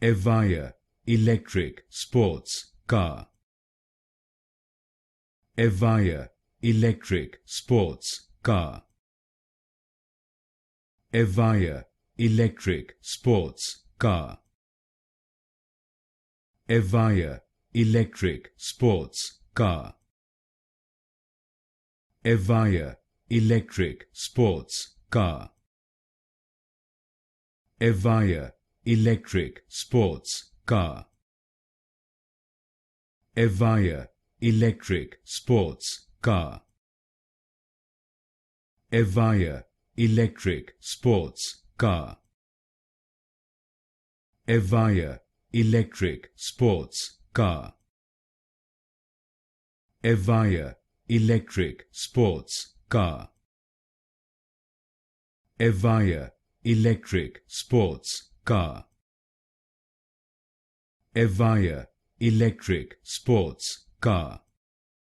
Evija Electric Sports Car. Evija Electric Sports Car. Evija Electric Sports Car. Evija Electric Sports Car. Evija Electric Sports Car. Evija Electric Sports Car. Evija Electric Sports Car. Evija Electric Sports Car. Evija Electric Sports Car. Evija Electric Sports Car. Evija Electric Sports Car. Evija Electric Sports Car.